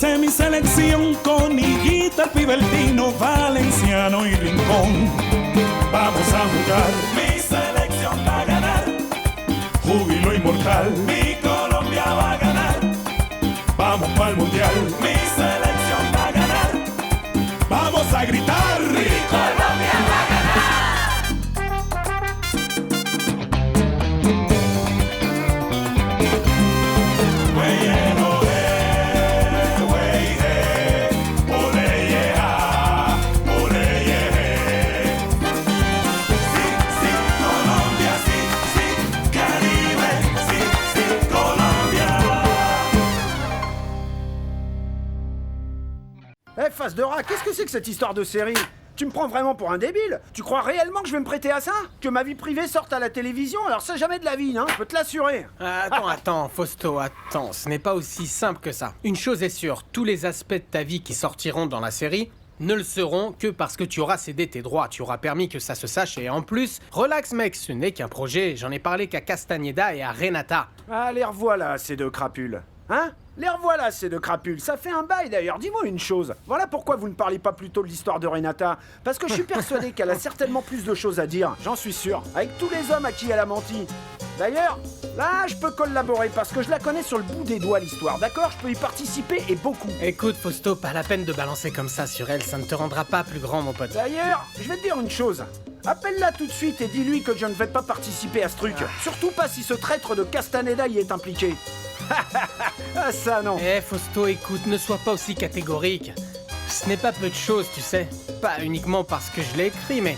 Esa es mi selección con Higuita, Pibertino, Valenciano y Rincón. Vamos a jugar. Mi selección va a ganar. Júbilo inmortal. Mi Colombia va a ganar. Vamos para el mundial. Mi selección va a ganar. Vamos a gritar. Mi Colombia va a ganar. Face de rat, qu'est-ce que c'est que cette histoire de série? Tu me prends vraiment pour un débile? Tu crois réellement que je vais me prêter à ça? Que ma vie privée sorte à la télévision? Alors ça, jamais de la vie, hein, je peux te l'assurer. Attends, Fausto, attends, ce n'est pas aussi simple que ça. Une chose est sûre, tous les aspects de ta vie qui sortiront dans la série ne le seront que parce que tu auras cédé tes droits, tu auras permis que ça se sache, et en plus, relax mec, ce n'est qu'un projet, j'en ai parlé qu'à Castañeda et à Renata. Ah, les revoilà, ces deux crapules. Hein? Les revoilà, ces deux crapules. Ça fait un bail d'ailleurs. Dis-moi une chose. Voilà pourquoi vous ne parlez pas plutôt de l'histoire de Renata. Parce que je suis persuadé qu'elle a certainement plus de choses à dire. J'en suis sûr. Avec tous les hommes à qui elle a menti. D'ailleurs, là, je peux collaborer parce que je la connais sur le bout des doigts, l'histoire. D'accord? Je peux y participer et beaucoup. Écoute, Fausto, pas la peine de balancer comme ça sur elle. Ça ne te rendra pas plus grand, mon pote. D'ailleurs, je vais te dire une chose. Appelle-la tout de suite et dis-lui que je ne vais pas participer à ce truc. Surtout pas si ce traître de Castaneda y est impliqué. Ah ça non. Fausto, écoute, ne sois pas aussi catégorique. Ce n'est pas peu de choses, tu sais. Pas uniquement parce que je l'ai écrit, mais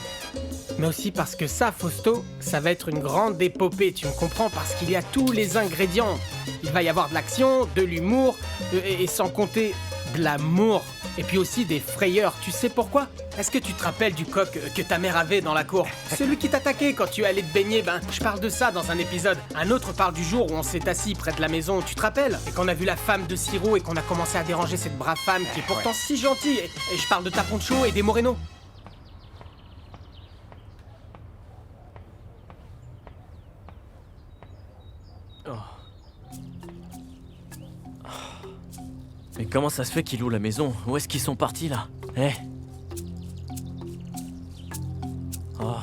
aussi parce que ça, Fausto, ça va être une grande épopée, tu me comprends? Parce qu'il y a tous les ingrédients. Il va y avoir de l'action, de l'humour, et sans compter de l'amour. Et puis aussi des frayeurs, tu sais pourquoi? Est-ce que tu te rappelles du coq que ta mère avait dans la cour? Celui qui t'attaquait quand tu allais te baigner, je parle de ça dans un épisode. Un autre parle du jour où on s'est assis près de la maison, tu te rappelles? Et qu'on a vu la femme de Siro et qu'on a commencé à déranger cette brave femme qui est pourtant si gentille. Et je parle de ta Poncho et des Moreno. Mais comment ça se fait qu'ils louent la maison? Où est-ce qu'ils sont partis là? Oh.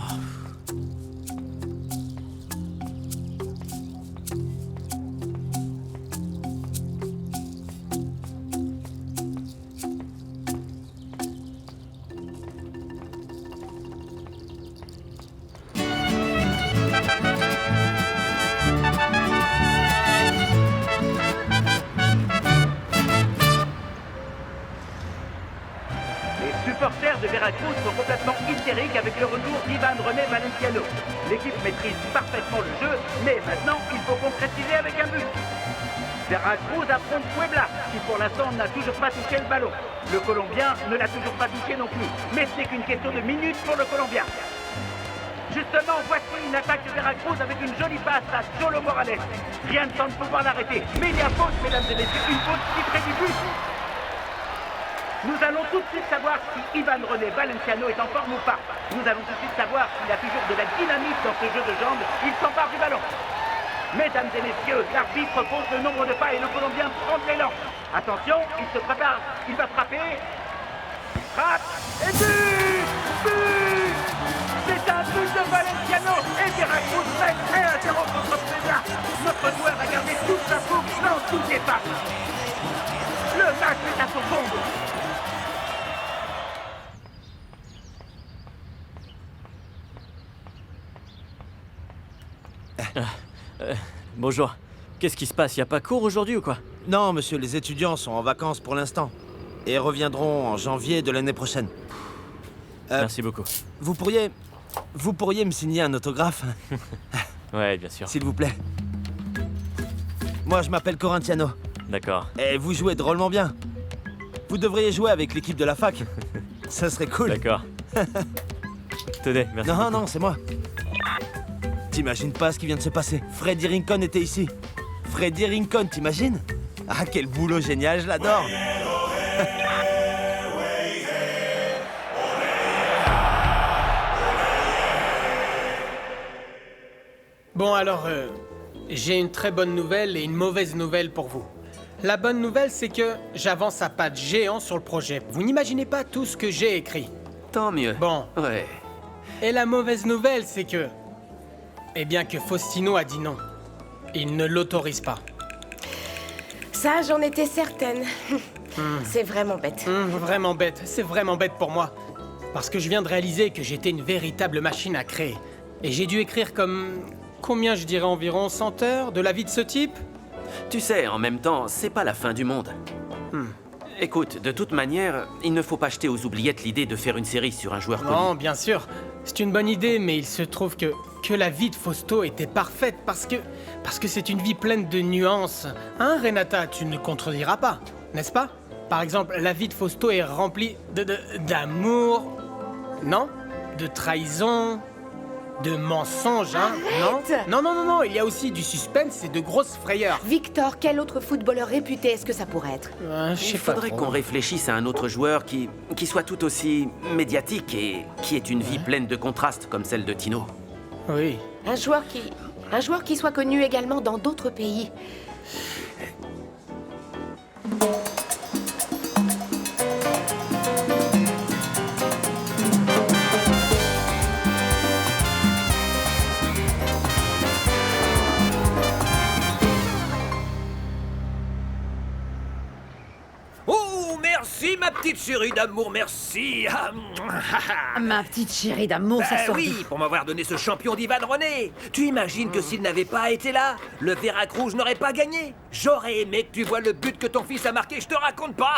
Les supporters de Veracruz sont complètement hystériques avec le retour d'Ivan René Valenciano. L'équipe maîtrise parfaitement le jeu, mais maintenant il faut concrétiser avec un but. Veracruz affronte Puebla, qui pour l'instant n'a toujours pas touché le ballon. Le Colombien ne l'a toujours pas touché non plus, mais ce n'est qu'une question de minutes pour le Colombien. Justement, voici une attaque de Veracruz avec une jolie passe à Cholo Morales. Rien ne semble pouvoir l'arrêter, mais il y a faute, mesdames et messieurs, une faute si près du but. Nous allons tout de suite savoir si Ivan René Valenciano est en forme ou pas. Nous allons tout de suite savoir s'il a toujours de la dynamique dans ce jeu de jambes. Il s'empare du ballon. Mesdames et messieurs, l'arbitre compte le nombre de pas et le Colombien prend de l'élan. Attention, il se prépare, il va frapper. Frappe et but! But! C'est un but de Valenciano et Veracruz mène 1-0 contre Puebla. Notre joueur a gardé toute sa boucle dans toutes les passes. Le match est à son comble. Bonjour. Qu'est-ce qui se passe? Y a pas cours aujourd'hui ou quoi? Non, monsieur, les étudiants sont en vacances pour l'instant. Et reviendront en janvier de l'année prochaine. Merci beaucoup. Vous pourriez me signer un autographe? Ouais, bien sûr. S'il vous plaît. Moi, je m'appelle Corintiano. D'accord. Et vous jouez drôlement bien. Vous devriez jouer avec l'équipe de la fac. Ça serait cool. D'accord. Tenez, merci. Non, beaucoup. non, c'est moi. T'imagines pas ce qui vient de se passer. Freddy Rincon était ici. Freddy Rincon, t'imagines? Ah, quel boulot génial, je l'adore. Bon alors, j'ai une très bonne nouvelle et une mauvaise nouvelle pour vous. La bonne nouvelle, c'est que j'avance à pas de géant sur le projet. Vous n'imaginez pas tout ce que j'ai écrit. Tant mieux. Bon. Ouais. Et la mauvaise nouvelle, c'est que... Eh bien que Faustino a dit non. Il ne l'autorise pas. Ça, j'en étais certaine. C'est vraiment bête. Vraiment bête, c'est vraiment bête pour moi. Parce que je viens de réaliser que j'étais une véritable machine à créer. Et j'ai dû écrire comme... Combien je dirais environ 100 heures de la vie de ce type? Tu sais, en même temps, c'est pas la fin du monde. Écoute, de toute manière, il ne faut pas jeter aux oubliettes l'idée de faire une série sur un joueur connu. Non, bien sûr. C'est une bonne idée, mais il se trouve que la vie de Fausto était parfaite parce que c'est une vie pleine de nuances. Hein, Renata, tu ne contrediras pas, n'est-ce pas? Par exemple, la vie de Fausto est remplie d'amour, non? De trahison, de mensonges, hein? Arrête! Non, il y a aussi du suspense et de grosses frayeurs. Victor, quel autre footballeur réputé est-ce que ça pourrait être? Il faudrait qu'on réfléchisse à un autre joueur qui soit tout aussi médiatique et qui ait une vie pleine de contrastes comme celle de Tino. Oui. Un joueur qui soit connu également dans d'autres pays. Oh, merci ma petite chérie d'amour, merci. Ma petite chérie d'amour, ça sort Oui, pour m'avoir donné ce champion d'Ivan René. Tu imagines que s'il n'avait pas été là, le Veracruz n'aurait pas gagné. J'aurais aimé que tu vois le but que ton fils a marqué, je te raconte pas.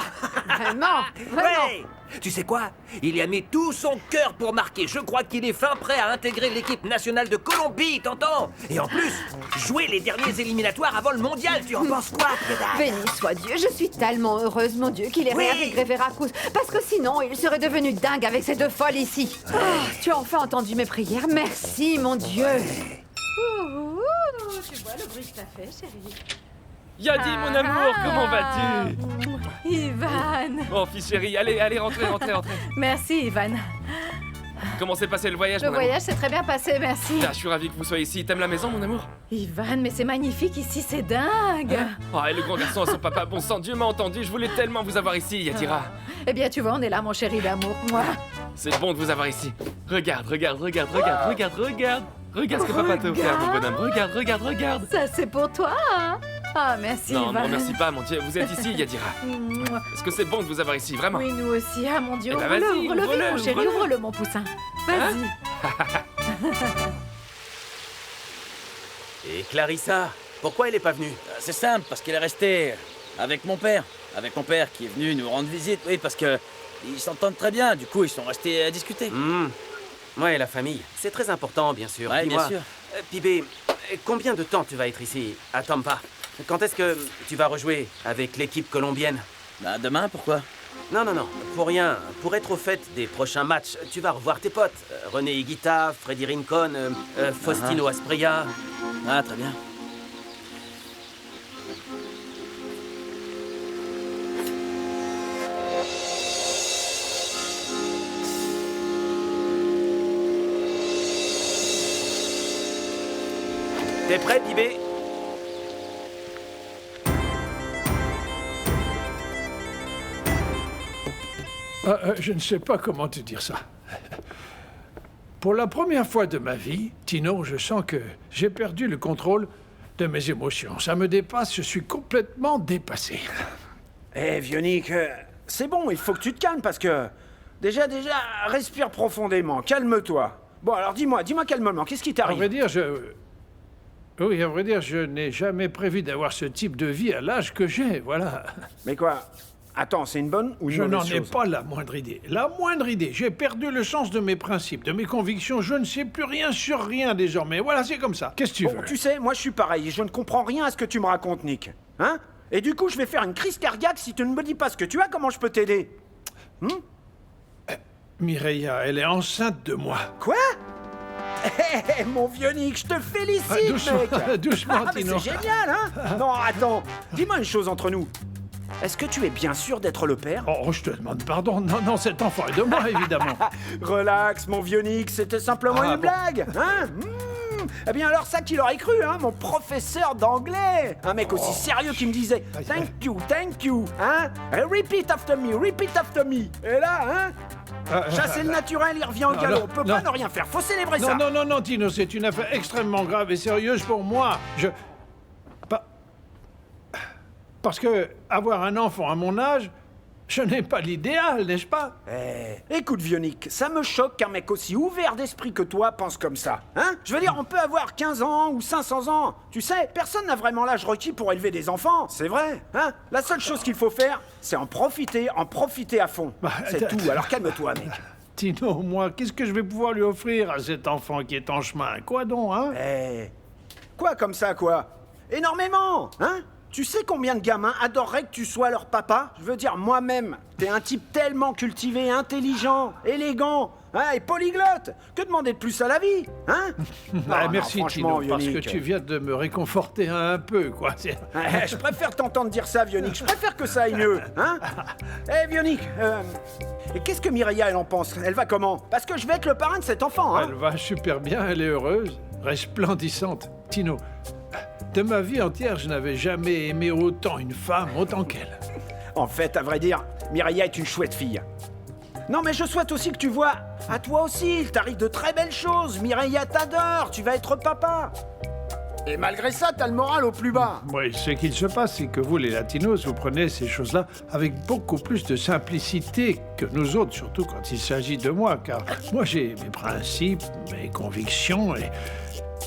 Vraiment, vraiment. Ouais. Tu sais quoi? Il y a mis tout son cœur pour marquer. Je crois qu'il est fin prêt à intégrer l'équipe nationale de Colombie, t'entends? Et en plus, jouer les derniers éliminatoires avant le mondial, tu en penses quoi, Piedad? Béni soit Dieu, je suis tellement heureuse, mon Dieu, qu'il ait Oui. réintégré Veracruz. Parce que sinon, il serait devenu dingue avec ces deux folles ici. Oh, tu as enfin entendu mes prières. Merci, mon Dieu. Ouh, tu vois le bruit que ça fait, chérie. Yadi, mon amour, comment vas-tu? Ivan. Oh, fils chéri, allez, rentrez. Merci, Ivan. Comment s'est passé le voyage, Le mon amour? voyage s'est très bien passé, merci. Ah, je suis ravi que vous soyez ici. T'aimes la maison, mon amour? Ivan, mais c'est magnifique ici, c'est dingue. Oh, et le grand garçon à son papa, bon sang, Dieu m'a entendu, je voulais tellement vous avoir ici, Yadira. Eh bien, tu vois, on est là, mon chéri d'amour. Moi. C'est bon de vous avoir ici. Regarde ce que papa t'a offert, mon bonhomme. Regarde. Ça, c'est pour toi. Hein. Ah, merci, Non, Ivan. ne remercie pas, mon Dieu. Vous êtes ici, Yadira. Est-ce que c'est bon de vous avoir ici, vraiment? Oui, nous aussi. Ah, mon Dieu, Eh ben, vas-y, ouvre-le, ouvre-le, vite, mon chéri, ouvre-le. ouvre-le, mon poussin. Vas-y. Et Clarissa, pourquoi elle est pas venue? C'est simple, parce qu'elle est restée avec mon père. Avec mon père qui est venu nous rendre visite, oui, parce que ils s'entendent très bien, du coup ils sont restés à discuter. Ouais, la famille. C'est très important, bien sûr. Ouais, Dis-moi, bien sûr. Pibé, combien de temps tu vas être ici, à Tampa? Quand est-ce que tu vas rejouer avec l'équipe colombienne? Bah, demain, pourquoi? Non, pour rien. Pour être au fait des prochains matchs, tu vas revoir tes potes. René Higuita, Freddy Rincon, Faustino Asprilla. Ah, très bien. T'es prêt, Pibé? Je ne sais pas comment te dire ça. Pour la première fois de ma vie, Tino, je sens que j'ai perdu le contrôle de mes émotions. Ça me dépasse, je suis complètement dépassé. Eh, Vionic, c'est bon, il faut que tu te calmes parce que... Déjà, respire profondément, calme-toi. Bon, alors dis-moi calmement, qu'est-ce qui À t'arrive? vrai dire, je n'ai jamais prévu d'avoir ce type de vie à l'âge que j'ai, voilà. Mais quoi? Attends, c'est une bonne ou une Je n'en mauvaise ai chose? pas la moindre idée. La moindre idée. J'ai perdu le sens de mes principes, de mes convictions. Je ne sais plus rien sur rien désormais. Voilà, c'est comme ça. Qu'est-ce que tu Bon, veux? tu sais, moi je suis pareil, je ne comprends rien à ce que tu me racontes, Nick. Hein? Et du coup, je vais faire une crise cardiaque si tu ne me dis pas ce que tu as, comment je peux t'aider? Mireia, elle est enceinte de moi. Quoi? Eh, mon vieux Nick, je te félicite, doucement, mec. doucement, Ah, mais Tino. c'est génial, hein? Non, attends, dis-moi une chose entre nous. Est-ce que tu es bien sûr d'être le père? Oh, je te demande pardon. Non, cet enfant est de moi, évidemment. Relax, mon vieux Nick, c'était simplement Ah, une bon. blague, hein? Eh bien alors ça, qui l'aurait cru, hein, mon professeur d'anglais. Un mec aussi sérieux qui me disait « Thank you, hein, repeat after me. » Et là, hein, chasser le naturel, il revient au galop. On peut pas ne rien faire, faut célébrer ça. Non, Tino, c'est une affaire extrêmement grave et sérieuse pour moi. Parce que avoir un enfant à mon âge, je n'ai pas l'idéal, n'est-ce pas? Écoute, Vionic, ça me choque qu'un mec aussi ouvert d'esprit que toi pense comme ça. Hein? Je veux dire, on peut avoir 15 ans ou 500 ans. Tu sais, personne n'a vraiment l'âge requis pour élever des enfants, c'est vrai. Hein? La seule chose qu'il faut faire, c'est en profiter à fond. C'est tout, alors calme-toi, mec. Tino, moi, qu'est-ce que je vais pouvoir lui offrir à cet enfant qui est en chemin? Quoi donc, hein? Quoi comme ça, quoi? Énormément, hein? Tu sais combien de gamins adoreraient que tu sois leur papa? Je veux dire, moi-même, t'es un type tellement cultivé, intelligent, élégant, hein, et polyglotte. Que demander de plus à la vie, hein? Merci, Tino, parce que tu viens de me réconforter un peu, quoi. Je préfère t'entendre dire ça, Vionic. Je préfère que ça aille mieux, hein? Vionic, et qu'est-ce que Mireia, elle en pense? Elle va comment? Parce que je vais être le parrain de cet enfant, hein? Elle va super bien, elle est heureuse, resplendissante. Tino, de ma vie entière, je n'avais jamais aimé autant une femme, autant qu'elle. En fait, à vrai dire, Mireia est une chouette fille. Non, mais je souhaite aussi que tu vois, à toi aussi, il t'arrive de très belles choses. Mireia t'adore, tu vas être papa. Et malgré ça, t'as le moral au plus bas. Oui, ce qu'il se passe, c'est que vous, les Latinos, vous prenez ces choses-là avec beaucoup plus de simplicité que nous autres, surtout quand il s'agit de moi, car moi, j'ai mes principes, mes convictions, et...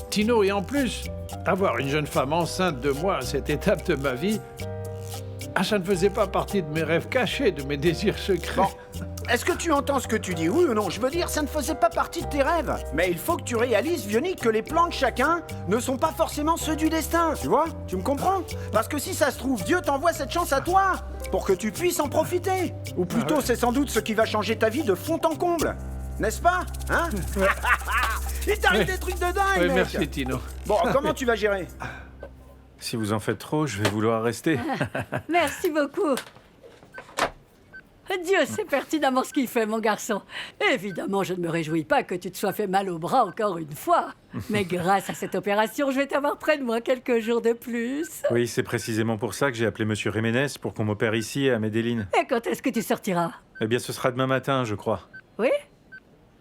Tino, et en plus, avoir une jeune femme enceinte de moi à cette étape de ma vie, ça ne faisait pas partie de mes rêves cachés, de mes désirs secrets. Bon, est-ce que tu entends ce que tu dis, oui ou non? Je veux dire, ça ne faisait pas partie de tes rêves. Mais il faut que tu réalises, Vionic, que les plans de chacun ne sont pas forcément ceux du destin. Tu vois? Tu me comprends? Parce que si ça se trouve, Dieu t'envoie cette chance à toi, pour que tu puisses en profiter. Ou plutôt, c'est sans doute ce qui va changer ta vie de fond en comble. N'est-ce pas? Hein? Il t'arrive des trucs de dingue, mec. Merci, Tino. Bon, comment tu vas gérer? Si vous en faites trop, je vais vouloir rester. Merci beaucoup. Dieu sait pertinemment ce qu'il fait, mon garçon. Évidemment, je ne me réjouis pas que tu te sois fait mal au bras encore une fois. Mais grâce à cette opération, je vais t'avoir près de moi quelques jours de plus. Oui, c'est précisément pour ça que j'ai appelé Monsieur Jiménez pour qu'on m'opère ici, à Medellín. Et quand est-ce que tu sortiras? Eh bien, ce sera demain matin, je crois. Oui?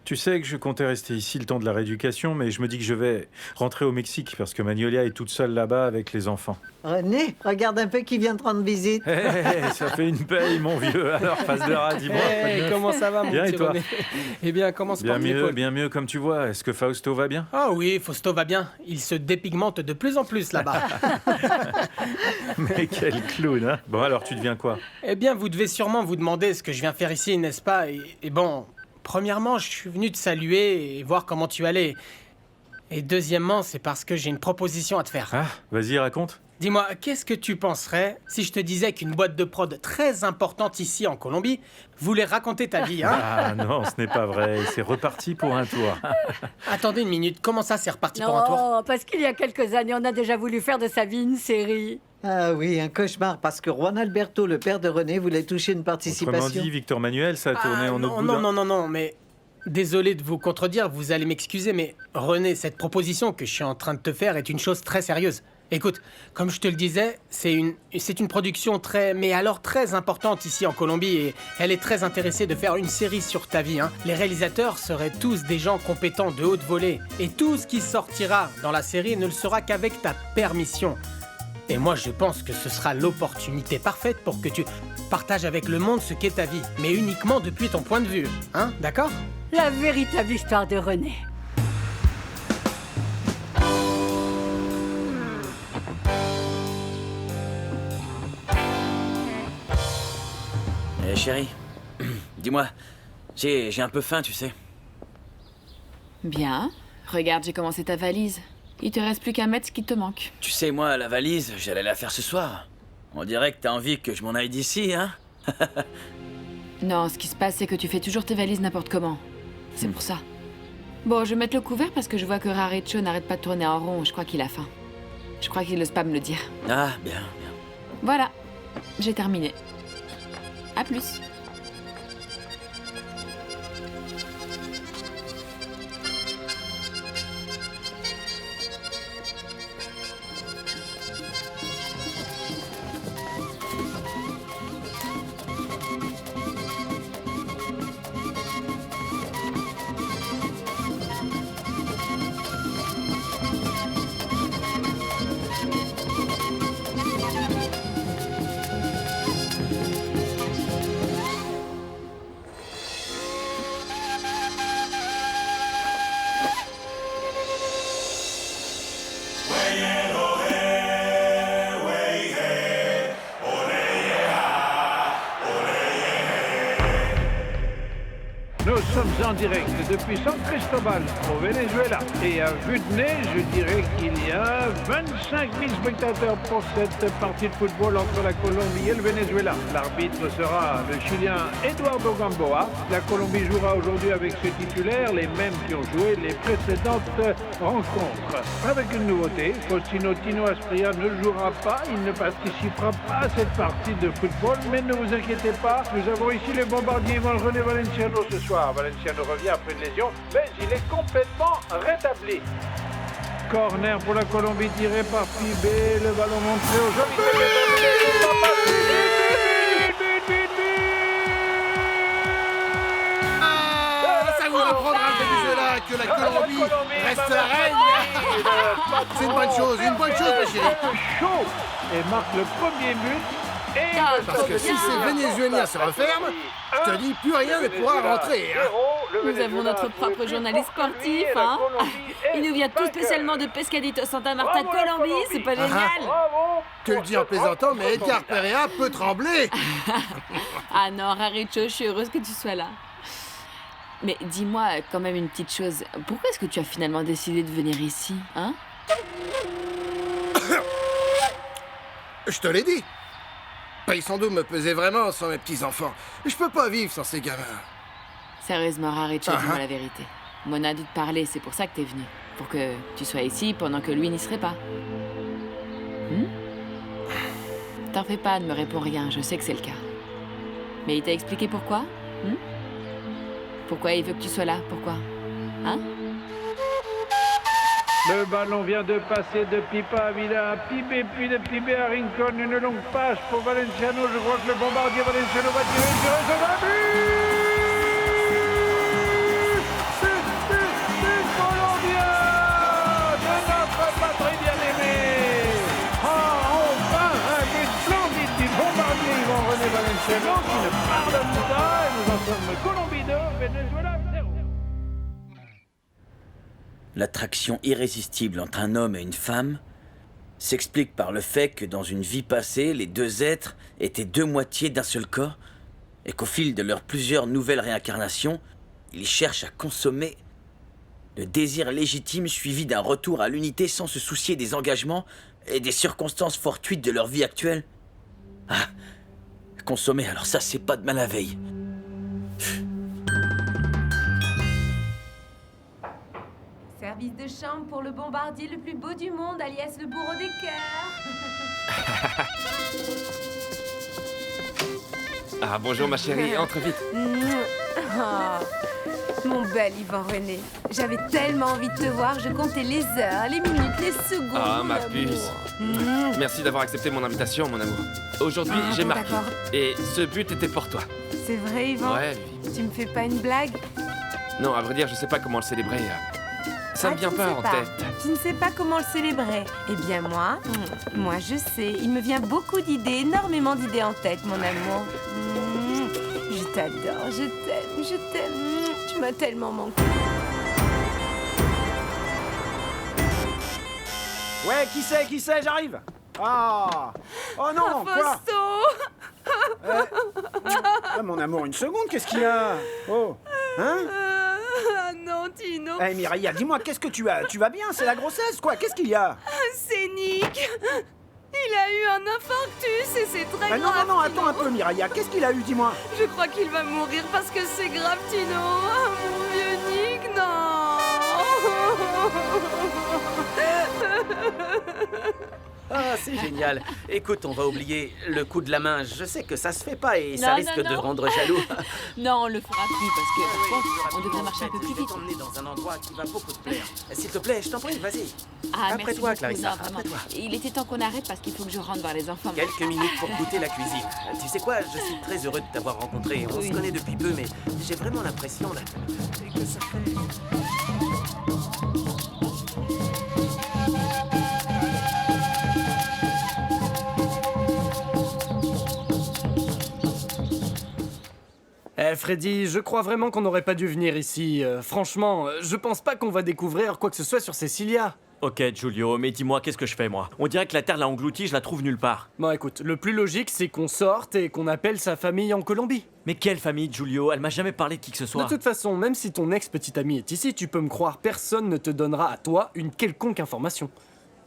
Tu sais que je comptais rester ici le temps de la rééducation, mais je me dis que je vais rentrer au Mexique parce que Magnolia est toute seule là-bas avec les enfants. René, regarde un peu qui vient de rendre visite. Ça fait une paye, mon vieux. Alors, face de rat, dis-moi. Comment ça va, mon bien, petit et toi? René? Eh bien, comment se porte l'épaule? Bien mieux, comme tu vois. Est-ce que Fausto va bien? Ah oui, Fausto va bien. Il se dépigmente de plus en plus là-bas. Mais quel clown, hein? Bon, alors, tu deviens quoi? Eh bien, vous devez sûrement vous demander ce que je viens faire ici, n'est-ce pas? Et bon... Premièrement, je suis venu te saluer et voir comment tu allais. Et deuxièmement, c'est parce que j'ai une proposition à te faire. Ah, vas-y, raconte. Dis-moi, qu'est-ce que tu penserais si je te disais qu'une boîte de prod très importante ici en Colombie voulait raconter ta vie, hein? Ah non, ce n'est pas vrai. C'est reparti pour un tour. Attendez une minute, comment ça c'est reparti pour un tour? Non, parce qu'il y a quelques années, on a déjà voulu faire de sa vie une série. Ah oui, un cauchemar, parce que Juan Alberto, le père de René, voulait toucher une participation. Autrement dit, Victor Manuel, ça a tourné en autre bout. Non, mais... Désolé de vous contredire, vous allez m'excuser, mais René, cette proposition que je suis en train de te faire est une chose très sérieuse. Écoute, comme je te le disais, c'est une production très importante ici en Colombie et elle est très intéressée de faire une série sur ta vie, hein. Les réalisateurs seraient tous des gens compétents de haute volée et tout ce qui sortira dans la série ne le sera qu'avec ta permission. Et moi, je pense que ce sera l'opportunité parfaite pour que tu partages avec le monde ce qu'est ta vie, mais uniquement depuis ton point de vue, hein, d'accord? La véritable histoire de René. Chérie, dis-moi, j'ai un peu faim, tu sais. Bien. Regarde, j'ai commencé ta valise. Il te reste plus qu'à mettre ce qui te manque. Tu sais, moi, la valise, j'allais la faire ce soir. On dirait que t'as envie que je m'en aille d'ici, hein? Non, ce qui se passe, c'est que tu fais toujours tes valises n'importe comment. C'est pour ça. Bon, je vais mettre le couvert parce que je vois que Rarecho n'arrête pas de tourner en rond. Je crois qu'il a faim. Je crois qu'il n'ose pas me le dire. Ah, bien. Voilà. J'ai terminé. À plus. direct depuis San Cristobal, au Venezuela. Et à vue de nez, je dirais qu'il y a 25 000 spectateurs pour cette partie de football entre la Colombie et le Venezuela. L'arbitre sera le Chilien Eduardo Gamboa. La Colombie jouera aujourd'hui avec ses titulaires, les mêmes qui ont joué les précédentes rencontres. Avec une nouveauté, Faustino Tino Asprilla ne jouera pas, il ne participera pas à cette partie de football, mais ne vous inquiétez pas, nous avons ici le bombardier Ivan-René Valenciano ce soir. Valenciano revient après une lésion, mais il est complètement rétabli. Corner pour la Colombie tiré par Pibé, le ballon montré au joli ça vous apprendra le Venezuela que la Colombie reste la reine. C'est une bonne chose, ma chérie. Chaud et marque le premier but. Parce que si ces Vénézuéliens se referment, je te dis, plus rien ne pourra rentrer. Nous avons notre propre journaliste sportif, hein. Il nous vient tout spécialement de Pescadito Santa Marta, Colombie, c'est pas génial? Tu le dis en plaisantant, mais Edgar Perea peut trembler. Ah non, Raricho, je suis heureuse que tu sois là. Mais dis-moi quand même une petite chose. Pourquoi est-ce que tu as finalement décidé de venir ici, hein? Je te l'ai dit. Paysandou me pesait vraiment sans mes petits-enfants. Je peux pas vivre sans ces gamins. Sérieusement, Raricho, dis-moi la vérité. Mona a dû te parler, c'est pour ça que t'es venu. Pour que tu sois ici pendant que lui n'y serait pas. T'en fais pas, ne me réponds rien, je sais que c'est le cas. Mais il t'a expliqué pourquoi? Pourquoi il veut que tu sois là? Pourquoi? Hein? Le ballon vient de passer de Pipa à Villa à Pibé, puis de Pibé à Rincon. Une longue passe pour Valenciano. Je crois que le bombardier Valenciano va tirer sur un but. C'est Colombien de notre patrie bien-aimée. Enfin, un but splendide du bombardier Ivan-René Valenciano qui ne pardonne pas. Et nous en sommes Colombie 2, Venezuela 0. L'attraction irrésistible entre un homme et une femme s'explique par le fait que dans une vie passée, les deux êtres étaient deux moitiés d'un seul corps et qu'au fil de leurs plusieurs nouvelles réincarnations, ils cherchent à consommer le désir légitime suivi d'un retour à l'unité sans se soucier des engagements et des circonstances fortuites de leur vie actuelle. Ah, consommer, alors ça, c'est pas de mal à veille. Service de chambre pour le bombardier le plus beau du monde, alias le bourreau des cœurs. Ah, bonjour ma chérie, entre vite. Oh, mon bel Ivan-René, j'avais tellement envie de te voir, je comptais les heures, les minutes, les secondes. Ah, ma puce. Merci d'avoir accepté mon invitation, mon amour. Aujourd'hui, j'ai bon, marqué. d'accord. Et ce but était pour toi. C'est vrai, Ivan? Ouais, Tu me fais pas une blague? Non, à vrai dire, je sais pas comment le célébrer. Ça me vient pas en tête. Tu ne sais pas comment le célébrer. Eh bien moi je sais. Il me vient beaucoup d'idées, énormément d'idées en tête, mon amour. Je t'adore, je t'aime, je t'aime. Tu m'as tellement manqué. Ouais, qui c'est, j'arrive. Ah. Oh non, quoi? Mon amour, une seconde, qu'est-ce qu'il y a? Oh. Hein? Ah non, Tino. Eh, Mireia, dis-moi, qu'est-ce que tu as? Tu vas bien? C'est la grossesse, quoi? Qu'est-ce qu'il y a? C'est Nick. Il a eu un infarctus et c'est très grave. Non, attends un peu, Mireia. Qu'est-ce qu'il a eu, dis-moi? Je crois qu'il va mourir parce que c'est grave, Tino. Ah, mon vieux Nick, non. Ah, c'est génial. Écoute, on va oublier le coup de la main. Je sais que ça se fait pas et ça risque de rendre jaloux. Non, on le fera plus parce que, par contre, on devrait marcher un peu plus vite. Je vais t'emmener dans un endroit qui va beaucoup te plaire. S'il te plaît, je t'en prie, vas-y. Ah, Après merci toi, beaucoup. Clarissa, Non, vraiment. après toi. Il était temps qu'on arrête parce qu'il faut que je rentre voir les enfants. Quelques minutes pour goûter la cuisine. Tu sais quoi, je suis très heureux de t'avoir rencontré. On se connaît depuis peu, mais j'ai vraiment l'impression que ça fait... Freddy, je crois vraiment qu'on n'aurait pas dû venir ici. Franchement, je pense pas qu'on va découvrir quoi que ce soit sur Cecilia. Ok, Giulio, mais dis-moi, qu'est-ce que je fais, moi? On dirait que la Terre l'a englouti, je la trouve nulle part. Bon, écoute, le plus logique, c'est qu'on sorte et qu'on appelle sa famille en Colombie. Mais quelle famille, Giulio? Elle m'a jamais parlé de qui que ce soit. De toute façon, même si ton ex-petite amie est ici, tu peux me croire, personne ne te donnera à toi une quelconque information.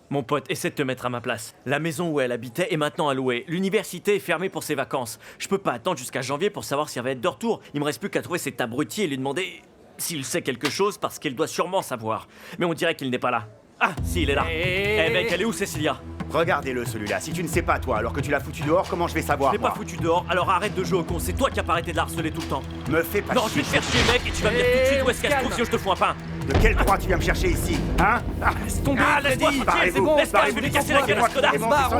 Mon pote, essaie de te mettre à ma place. La maison où elle habitait est maintenant à louer. L'université est fermée pour ses vacances. Je peux pas attendre jusqu'à janvier pour savoir si elle va être de retour. Il me reste plus qu'à trouver cet abruti et lui demander s'il sait quelque chose parce qu'elle doit sûrement savoir. Mais on dirait qu'il n'est pas là. Ah, si, il est là. Eh mec, elle est où, Cecilia? Regardez-le, celui-là. Si tu ne sais pas, toi, alors que tu l'as foutu dehors, comment je vais savoir? Je l'ai pas foutu dehors, alors arrête de jouer au con. C'est toi qui as pas arrêté de la harceler tout le temps. Me fais pas Non, je vais te faire chier, mec, et tu vas me dire tout de suite où est-ce qu'elle se trouve si je te fous un pain. De quel droit tu viens me chercher ici? Hein? Laisse tomber, laisse-moi tranquille, c'est bon. Laisse-moi, je vais lui casser la gueule à ce connard.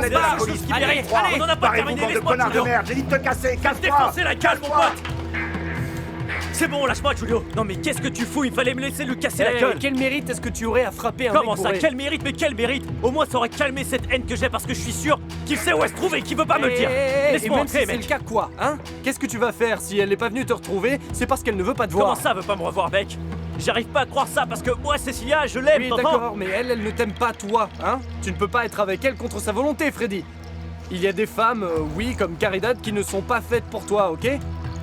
Allez, on en a pas terminé, bande de laisse-moi, connards de Giulio. merde. J'ai dit de te casser, casse-toi. Défoncer la gueule, mon pote. C'est bon, lâche-moi, Giulio. Non, mais qu'est-ce que tu fous? Il fallait me laisser lui casser la gueule. Quel mérite est-ce que tu aurais à frapper un Comment mec ça? bourré? Quel mérite? Mais quel mérite? Au moins, ça aurait calmé cette haine que j'ai parce que je suis sûr qu'il sait où elle se trouve et qu'il veut pas me le dire. Et Laisse-moi même si entrer, c'est mec. le cas, quoi, hein? Qu'est-ce que tu vas faire si elle n'est pas venue te retrouver? C'est parce qu'elle ne veut pas te voir. Comment ça, elle veut pas me revoir, mec? J'arrive pas à croire ça parce que moi, Cecilia, je l'aime, Oui, t'entends? d'accord, mais elle ne t'aime pas toi, hein? Tu ne peux pas être avec elle contre sa volonté, Freddy. Il y a des femmes, oui, comme Caridad, qui ne sont pas faites pour toi, ok?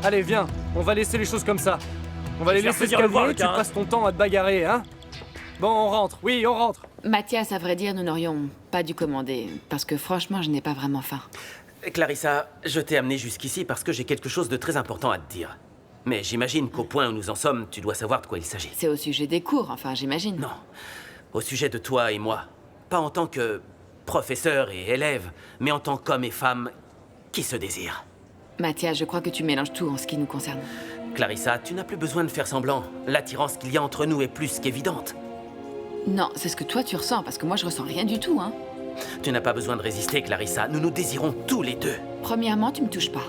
Allez, viens, on va laisser les choses comme ça. On va les laisser se calmer, tu passes ton temps à te bagarrer, hein? Bon, on rentre, oui, on rentre. Mathias, à vrai dire, nous n'aurions pas dû commander, parce que franchement, je n'ai pas vraiment faim. Clarissa, je t'ai amené jusqu'ici parce que j'ai quelque chose de très important à te dire. Mais j'imagine qu'au point où nous en sommes, tu dois savoir de quoi il s'agit. C'est au sujet des cours, enfin, j'imagine. Non, au sujet de toi et moi. Pas en tant que professeur et élève, mais en tant qu'homme et femme qui se désirent. Mathias, je crois que tu mélanges tout en ce qui nous concerne. Clarissa, tu n'as plus besoin de faire semblant. L'attirance qu'il y a entre nous est plus qu'évidente. Non, c'est ce que toi tu ressens, parce que moi je ressens rien du tout, hein. Tu n'as pas besoin de résister, Clarissa. Nous nous désirons tous les deux. Premièrement, tu me touches pas.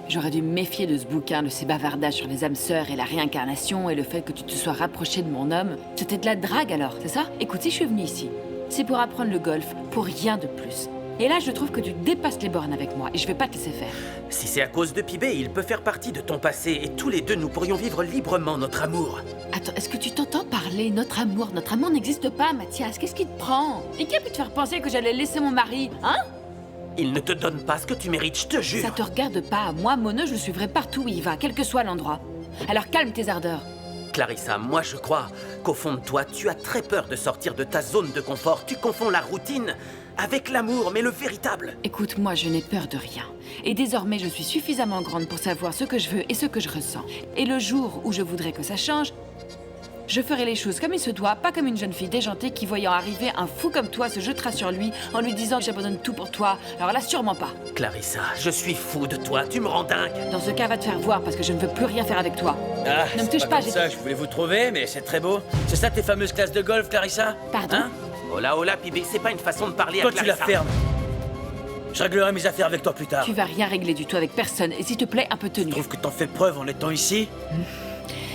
J'aurais dû me méfier de ce bouquin, de ces bavardages sur les âmes sœurs et la réincarnation et le fait que tu te sois rapproché de mon homme. C'était de la drague alors, c'est ça? Écoute, si je suis venue ici, c'est pour apprendre le golf, pour rien de plus. Et là, je trouve que tu dépasses les bornes avec moi et je vais pas te laisser faire. Si c'est à cause de Pibé, il peut faire partie de ton passé et tous les deux, nous pourrions vivre librement notre amour. Attends, est-ce que tu t'entends parler? Notre amour n'existe pas, Mathias. Qu'est-ce qui te prend? Et qui a pu te faire penser que j'allais laisser mon mari, hein? Il ne te donne pas ce que tu mérites, je te jure. Ça te regarde pas. Moi, Mono, je le suivrai partout où il va, quel que soit l'endroit. Alors calme tes ardeurs. Clarissa, moi je crois qu'au fond de toi, tu as très peur de sortir de ta zone de confort. Tu confonds la routine avec l'amour, mais le véritable. Écoute, moi, je n'ai peur de rien. Et désormais, je suis suffisamment grande pour savoir ce que je veux et ce que je ressens. Et le jour où je voudrais que ça change, je ferai les choses comme il se doit, pas comme une jeune fille déjantée qui, voyant arriver un fou comme toi, se jettera sur lui en lui disant « j'abandonne tout pour toi ». Alors là, sûrement pas. Clarissa, je suis fou de toi, tu me rends dingue. Dans ce cas, va te faire voir parce que je ne veux plus rien faire avec toi. Ah, ne me touche pas, j'ai ça, je voulais vous trouver, mais c'est très beau. C'est ça tes fameuses classes de golf, Clarissa? Pardon? Hein? Oh là, Pibé, c'est pas une façon de parler Toi, à Clarissa. tu la fermes. Je réglerai mes affaires avec toi plus tard. Tu vas rien régler du tout avec personne, et s'il te plaît, un peu tenue. Tu trouves que t'en fais preuve en étant ici?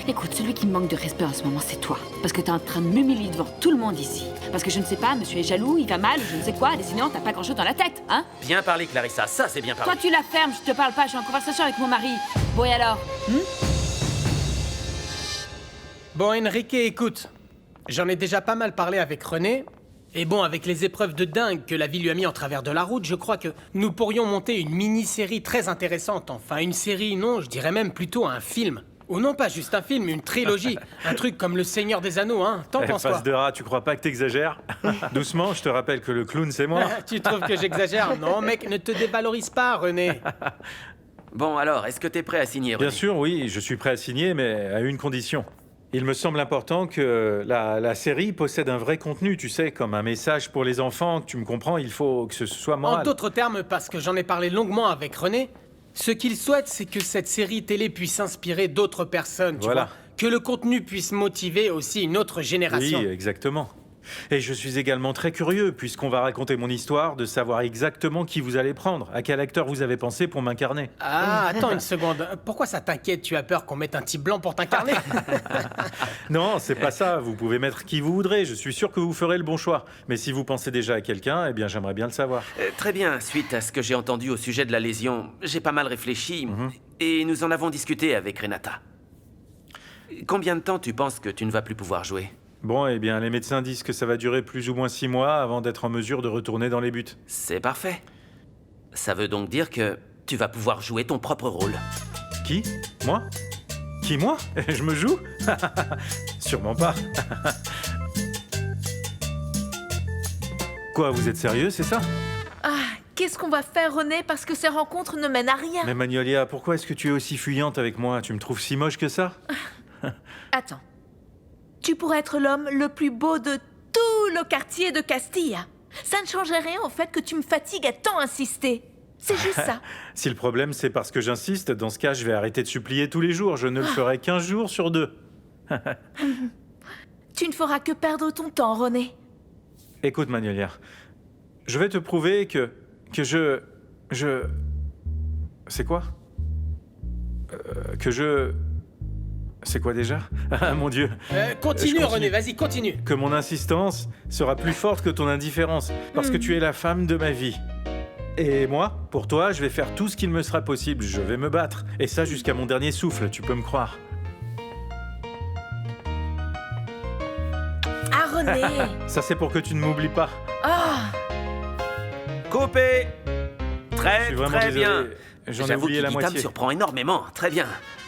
Écoute, celui qui me manque de respect en ce moment, c'est toi. Parce que t'es en train de m'humilier devant tout le monde ici. Parce que je ne sais pas, monsieur est jaloux, il va mal, ou je ne sais quoi, décidément, t'as pas grand-chose dans la tête, hein? Bien parlé, Clarissa, ça c'est bien parlé. Toi, tu la fermes, je te parle pas, je suis en conversation avec mon mari. Bon, et alors? Bon, Enrique, écoute. J'en ai déjà pas mal parlé avec René. Et bon, avec les épreuves de dingue que la vie lui a mis en travers de la route, je crois que nous pourrions monter une mini-série très intéressante. Enfin, une série, non, je dirais même plutôt un film. Ou non, pas juste un film, une trilogie. Un truc comme Le Seigneur des Anneaux, hein. T'en penses quoi? Face de rat, tu crois pas que t'exagères? Doucement, je te rappelle que le clown, c'est moi. Tu trouves que j'exagère? Non, mec, ne te dévalorise pas, René. Bon, alors, est-ce que t'es prêt à signer, René? Bien sûr, oui, je suis prêt à signer, mais à une condition. Il me semble important que la série possède un vrai contenu, tu sais, comme un message pour les enfants, que tu me comprends, il faut que ce soit moral. En d'autres termes, parce que j'en ai parlé longuement avec René, ce qu'il souhaite, c'est que cette série télé puisse inspirer d'autres personnes, tu vois. Que le contenu puisse motiver aussi une autre génération. Oui, exactement. Et je suis également très curieux, puisqu'on va raconter mon histoire, de savoir exactement qui vous allez prendre, à quel acteur vous avez pensé pour m'incarner. Ah, attends une seconde. Pourquoi ça t'inquiète? Tu as peur qu'on mette un type blanc pour t'incarner? Non, c'est pas ça. Vous pouvez mettre qui vous voudrez. Je suis sûr que vous ferez le bon choix. Mais si vous pensez déjà à quelqu'un, eh bien, j'aimerais bien le savoir. Très bien. Suite à ce que j'ai entendu au sujet de la lésion, j'ai pas mal réfléchi et nous en avons discuté avec Renata. Combien de temps tu penses que tu ne vas plus pouvoir jouer? Bon, eh bien, les médecins disent que ça va durer plus ou moins 6 mois avant d'être en mesure de retourner dans les buts. C'est parfait. Ça veut donc dire que tu vas pouvoir jouer ton propre rôle. Qui? Moi? Qui, moi? Je me joue? Sûrement pas. Quoi, vous êtes sérieux, c'est ça? Ah, qu'est-ce qu'on va faire, René, parce que ces rencontres ne mènent à rien. Mais Magnolia, pourquoi est-ce que tu es aussi fuyante avec moi? Tu me trouves si moche que ça? Attends. Tu pourrais être l'homme le plus beau de tout le quartier de Castille. Ça ne changerait rien au fait que tu me fatigues à tant insister. C'est juste ça. Si le problème c'est parce que j'insiste, dans ce cas, je vais arrêter de supplier tous les jours. Je ne le ferai qu'un jour sur 2. Tu ne feras que perdre ton temps, René. Écoute, Magnolia, je vais te prouver que je... C'est quoi? C'est quoi déjà? Ah, mon Dieu. Continue, René, vas-y, continue. Que mon insistance sera plus forte que ton indifférence, parce que tu es la femme de ma vie. Et moi, pour toi, je vais faire tout ce qu'il me sera possible. Je vais me battre. Et ça jusqu'à mon dernier souffle, tu peux me croire. Ah, René. Ça, c'est pour que tu ne m'oublies pas. Ah. Coupé. Très désolé. bien. J'en ai J'avoue oublié la qu'Ibita moitié. me surprend énormément. Très bien.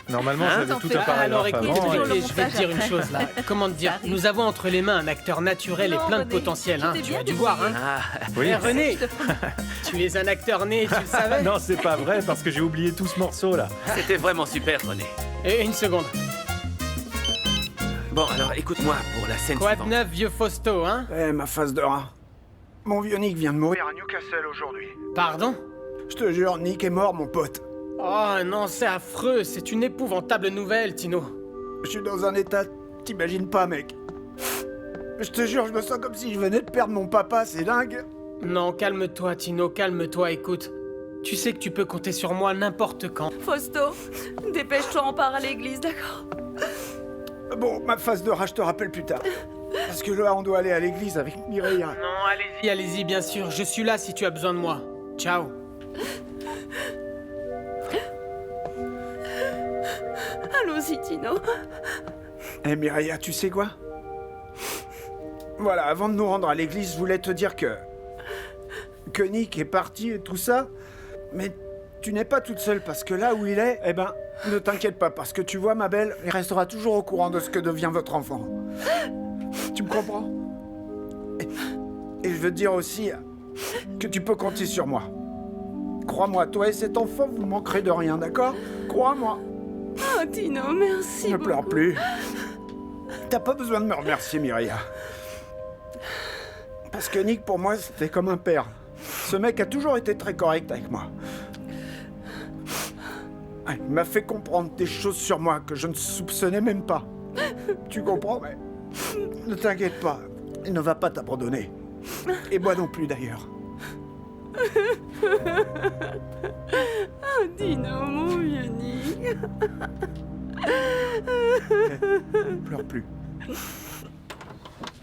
Normalement, j'avais tout un Alors paragraphe écoute, avant. je vais te dire une chose là. Comment te dire? Nous avons entre les mains un acteur naturel et plein de potentiel, hein. Tu as dû voir, hein. Oui. Eh, René, tu es un acteur né, tu le savais? Non, c'est pas vrai, parce que j'ai oublié tout ce morceau là. C'était vraiment super, René. Et une seconde. Bon, alors écoute-moi pour la scène Quoi de suivante. neuf, vieux Fausto, hein? Eh, ma face de rat. Mon vieux Nick vient de mourir à Newcastle aujourd'hui. Pardon? Je te jure, Nick est mort, mon pote. Oh non, c'est affreux, c'est une épouvantable nouvelle, Tino. Je suis dans un état, t'imagines pas, mec. Je te jure, je me sens comme si je venais de perdre mon papa, c'est dingue. Non, calme-toi, Tino, calme-toi, écoute. Tu sais que tu peux compter sur moi n'importe quand. Fausto, dépêche-toi, on part à l'église, d'accord? Bon, ma face de rat, je te rappelle plus tard. Parce que là, on doit aller à l'église avec Mireia. Non, allez-y, allez-y, bien sûr, je suis là si tu as besoin de moi. Ciao. Allons-y, Tino. Eh Mireia, tu sais quoi? Voilà, avant de nous rendre à l'église, je voulais te dire que Nick est parti et tout ça, mais tu n'es pas toute seule parce que là où il est, eh ben, ne t'inquiète pas, parce que tu vois, ma belle, il restera toujours au courant de ce que devient votre enfant. Tu me comprends? Et je veux te dire aussi que tu peux compter sur moi. Crois-moi, toi et cet enfant, vous ne manquerez de rien, d'accord? Crois-moi. Oh, Tino, merci. Ne pleure plus. T'as pas besoin de me remercier, Mireia. Parce que Nick, pour moi, c'était comme un père. Ce mec a toujours été très correct avec moi. Il m'a fait comprendre des choses sur moi que je ne soupçonnais même pas. Tu comprends, mais ne t'inquiète pas, il ne va pas t'abandonner. Et moi non plus, d'ailleurs. Oh, Tino, mon vieux Nick. Pleure plus.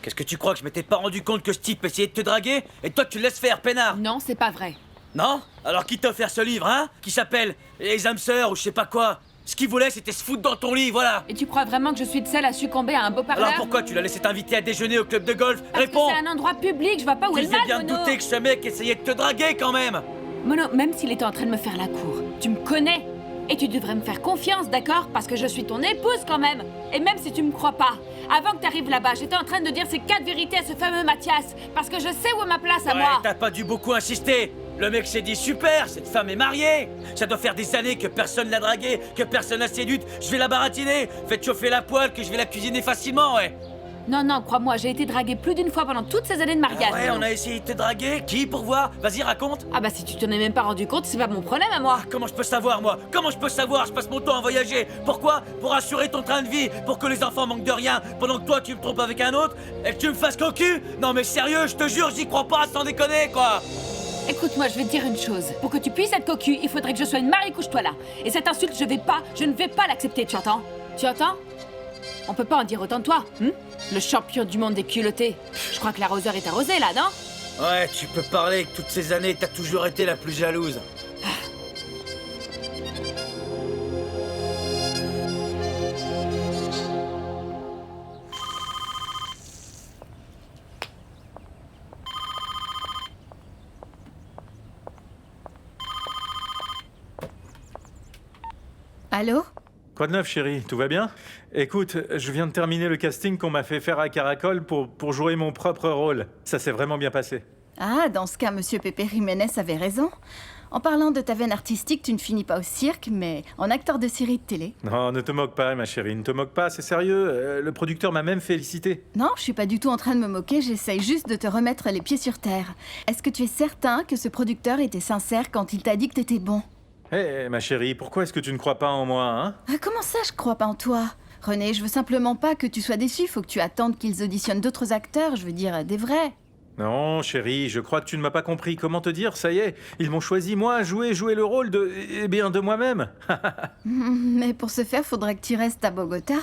Qu'est-ce que tu crois que je m'étais pas rendu compte que ce type essayait de te draguer? Et toi tu le laisses faire, peinard? Non, c'est pas vrai. Non? Alors qui t'a offert ce livre, hein? Qui s'appelle Les âmes sœurs ou je sais pas quoi? Ce qu'il voulait, c'était se foutre dans ton lit, voilà! Et tu crois vraiment que je suis de celle à succomber à un beau parleur? Alors pourquoi tu l'as laissé t'inviter à déjeuner au club de golf? Parce Réponds! que c'est un endroit public, je vois pas où est Tu le faisais mal, bien Mono. douter que ce mec essayait de te draguer quand même! Mono, même s'il était en train de me faire la cour, tu me connais. Et tu devrais me faire confiance, d'accord? Parce que je suis ton épouse quand même. Et même si tu me crois pas, avant que t'arrives là-bas, j'étais en train de dire ces 4 vérités à ce fameux Mathias. Parce que je sais où est ma place à Ouais, moi. t'as pas dû beaucoup insister! Le mec s'est dit super, cette femme est mariée! Ça doit faire des années que personne l'a draguée, que personne l'a séduite. Je vais la baratiner, faites chauffer la poêle, que je vais la cuisiner facilement, ouais! Non, non, crois-moi, j'ai été draguée plus d'une fois pendant toutes ces années de mariage. Ah ouais, Mono. on a essayé de te draguer? Qui pour voir? Vas-y, raconte! Ah bah si tu t'en es même pas rendu compte, c'est pas mon problème à moi. Comment je peux savoir, moi? Comment je peux savoir? Je passe mon temps à voyager. Pourquoi? Pour assurer ton train de vie, pour que les enfants manquent de rien, pendant que toi tu me trompes avec un autre et que tu me fasses cocu? Non mais sérieux, je te jure, j'y crois pas, sans déconner, quoi! Écoute-moi, je vais te dire une chose. Pour que tu puisses être cocu, il faudrait que je sois une Marie couche-toi là. Et cette insulte, je ne vais pas l'accepter, tu entends? Tu entends? On peut pas en dire autant de toi, le champion du monde des culottés. Je crois que l'arroseur est arrosé là, non? Ouais, tu peux parler que toutes ces années, t'as toujours été la plus jalouse. Allô? Quoi de neuf, chérie? Tout va bien? Écoute, je viens de terminer le casting qu'on m'a fait faire à Caracol pour jouer mon propre rôle. Ça s'est vraiment bien passé. Ah, dans ce cas, Monsieur Pepe Jiménez avait raison. En parlant de ta veine artistique, tu ne finis pas au cirque, mais en acteur de série de télé. Non, ne te moque pas, ma chérie, ne te moque pas, c'est sérieux. Le producteur m'a même félicité. Non, je suis pas du tout en train de me moquer, j'essaye juste de te remettre les pieds sur terre. Est-ce que tu es certain que ce producteur était sincère quand il t'a dit que t'étais bon? Eh, ma chérie, pourquoi est-ce que tu ne crois pas en moi, hein? Comment ça, je crois pas en toi? René, je veux simplement pas que tu sois déçu, faut que tu attendes qu'ils auditionnent d'autres acteurs, je veux dire des vrais. Non, chérie, je crois que tu ne m'as pas compris. Comment te dire? Ça y est, ils m'ont choisi, moi, jouer le rôle de moi-même. Mais pour ce faire, faudrait que tu restes à Bogota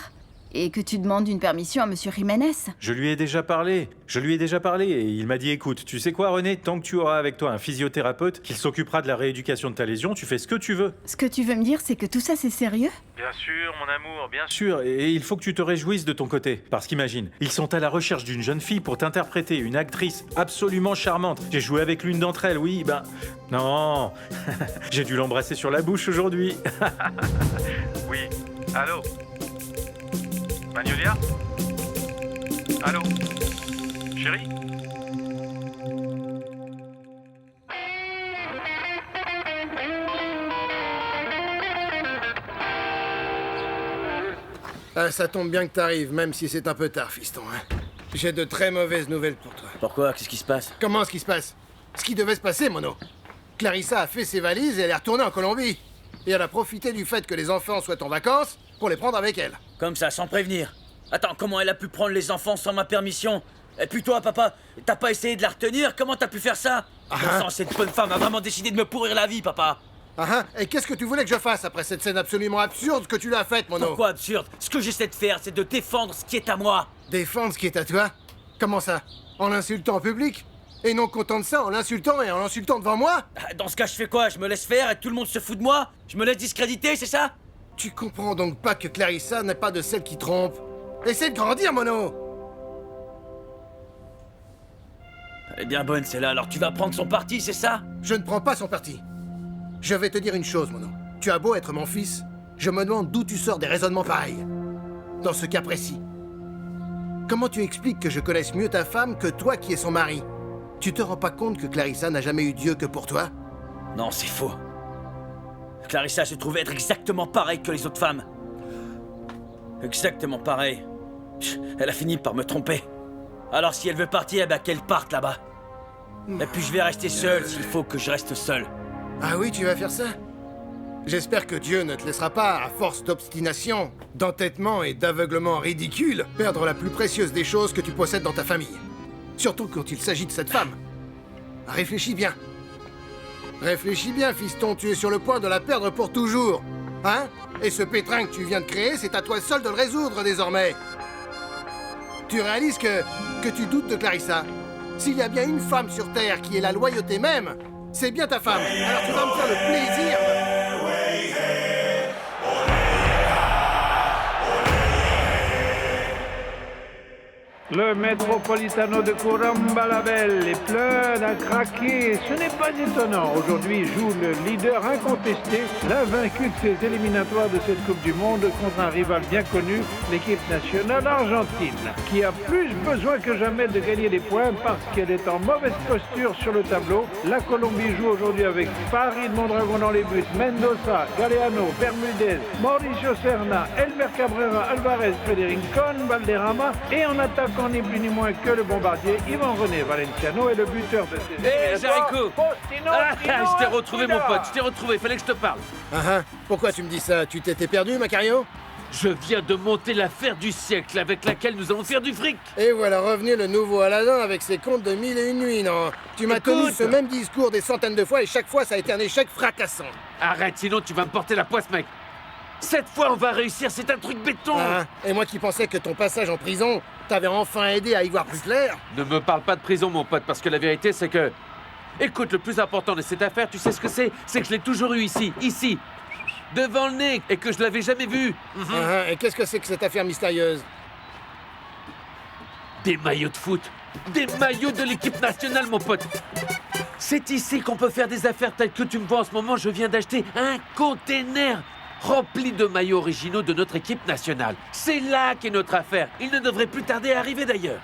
et que tu demandes une permission à Monsieur Jiménez. Je lui ai déjà parlé et il m'a dit, écoute, tu sais quoi, René, tant que tu auras avec toi un physiothérapeute qui s'occupera de la rééducation de ta lésion, tu fais ce que tu veux. Ce que tu veux me dire, c'est que tout ça, c'est sérieux? Bien sûr, mon amour, bien sûr. Et il faut que tu te réjouisses de ton côté. Parce qu'imagine, ils sont à la recherche d'une jeune fille pour t'interpréter, une actrice absolument charmante. J'ai joué avec l'une d'entre elles, oui, non, j'ai dû l'embrasser sur la bouche aujourd'hui. Oui, allô? Magnolia? Allô? Chérie? Ah, ça tombe bien que t'arrives, même si c'est un peu tard, fiston. Hein. J'ai de très mauvaises nouvelles pour toi. Pourquoi? Qu'est-ce qui se passe? Comment ce qui se passe? Ce qui devait se passer, Mono. Clarissa a fait ses valises et elle est retournée en Colombie. Et elle a profité du fait que les enfants soient en vacances pour les prendre avec elle. Comme ça, sans prévenir. Attends, comment elle a pu prendre les enfants sans ma permission? Et puis toi, papa, t'as pas essayé de la retenir? Comment t'as pu faire ça? Bon sang, cette bonne femme a vraiment décidé de me pourrir la vie, papa. Et qu'est-ce que tu voulais que je fasse après cette scène absolument absurde que tu l'as faite, Mono? Pourquoi absurde? Ce que j'essaie de faire, c'est de défendre ce qui est à moi. Défendre ce qui est à toi? Comment ça? En l'insultant en public? Et non content de ça, en l'insultant et en l'insultant devant moi? Dans ce cas, je fais quoi? Je me laisse faire et tout le monde se fout de moi? Je me laisse discréditer, c'est ça? Tu comprends donc pas que Clarissa n'est pas de celle qui trompe? Essaie de grandir, Mono! Elle est bien bonne, celle-là, alors tu vas prendre son parti, c'est ça? Je ne prends pas son parti. Je vais te dire une chose, Mono. Tu as beau être mon fils, je me demande d'où tu sors des raisonnements pareils. Dans ce cas précis. Comment tu expliques que je connaisse mieux ta femme que toi qui es son mari? Tu te rends pas compte que Clarissa n'a jamais eu Dieu que pour toi? Non, c'est faux. Clarissa se trouve être exactement pareille que les autres femmes. Exactement pareil. Elle a fini par me tromper. Alors si elle veut partir, qu'elle parte là-bas. Et puis je vais rester seul s'il faut que je reste seul. Ah oui, tu vas faire ça? J'espère que Dieu ne te laissera pas, à force d'obstination, d'entêtement et d'aveuglement ridicule, perdre la plus précieuse des choses que tu possèdes dans ta famille. Surtout quand il s'agit de cette femme. Réfléchis bien. Réfléchis bien, fiston, tu es sur le point de la perdre pour toujours. Hein? Et ce pétrin que tu viens de créer, c'est à toi seul de le résoudre désormais. Tu réalises que tu doutes de Clarissa. S'il y a bien une femme sur Terre qui est la loyauté même, c'est bien ta femme. Alors tu vas me faire le plaisir. Le Metropolitano de Curambalabel est plein à craquer. Ce n'est pas étonnant. Aujourd'hui joue le leader incontesté, l'invaincu de ces éliminatoires de cette Coupe du Monde contre un rival bien connu, l'équipe nationale argentine, qui a plus besoin que jamais de gagner des points parce qu'elle est en mauvaise posture sur le tableau. La Colombie joue aujourd'hui avec Paris de Mondragon dans les buts, Mendoza, Galeano, Bermudez, Mauricio Serna, Elmer Cabrera, Alvarez, Federincon, Valderrama et en attaque on n'est plus ni moins que le bombardier Ivan René Valenciano est le buteur de ces Jericho! Je t'ai retrouvé, mon pote, je t'ai retrouvé, fallait que je te parle. Pourquoi tu me dis ça? Tu t'étais perdu, Macario? Je viens de monter l'affaire du siècle avec laquelle nous allons faire du fric. Et voilà revenu le nouveau Aladdin avec ses contes de 1001 nuits, non? Tu m'as tenu ce même discours des centaines de fois et chaque fois ça a été un échec fracassant. Arrête, sinon tu vas me porter la poisse, mec. Cette fois on va réussir, c'est un truc béton. Et moi qui pensais que ton passage en prison t'avait enfin aidé à y voir plus clair. Ne me parle pas de prison, mon pote, parce que la vérité c'est que... Écoute, le plus important de cette affaire, tu sais ce que c'est? C'est que je l'ai toujours eu ici, devant le nez, et que je l'avais jamais vu. Et qu'est-ce que c'est que cette affaire mystérieuse? Des maillots de foot. Des maillots de l'équipe nationale, mon pote. C'est ici qu'on peut faire des affaires telles que tu me vois en ce moment. Je viens d'acheter un container rempli de maillots originaux de notre équipe nationale. C'est là qu'est notre affaire. Il ne devrait plus tarder à arriver d'ailleurs.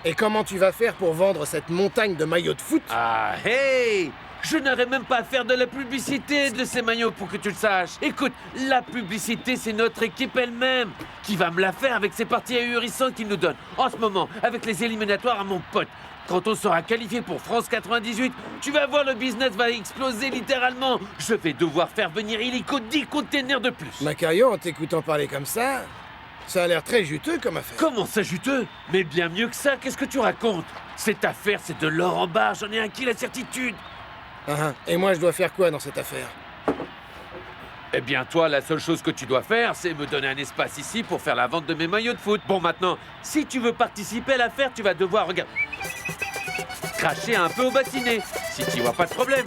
Et comment tu vas faire pour vendre cette montagne de maillots de foot? Ah, hey! Je n'aurais même pas à faire de la publicité de ces maillots pour que tu le saches. Écoute, la publicité, c'est notre équipe elle-même qui va me la faire avec ces parties ahurissantes qu'ils nous donnent. En ce moment, avec les éliminatoires à mon pote. Quand on sera qualifié pour France 98, tu vas voir, le business va exploser littéralement. Je vais devoir faire venir illico 10 containers de plus. Macario, en t'écoutant parler comme ça a l'air très juteux comme affaire. Comment ça juteux? Mais bien mieux que ça, qu'est-ce que tu racontes? Cette affaire, c'est de l'or en barre, j'en ai acquis la certitude. Et moi, je dois faire quoi dans cette affaire? Eh bien, toi, la seule chose que tu dois faire, c'est me donner un espace ici pour faire la vente de mes maillots de foot. Bon, maintenant, si tu veux participer à l'affaire, tu vas devoir, regarde, cracher un peu au batiné, si tu vois pas de problème.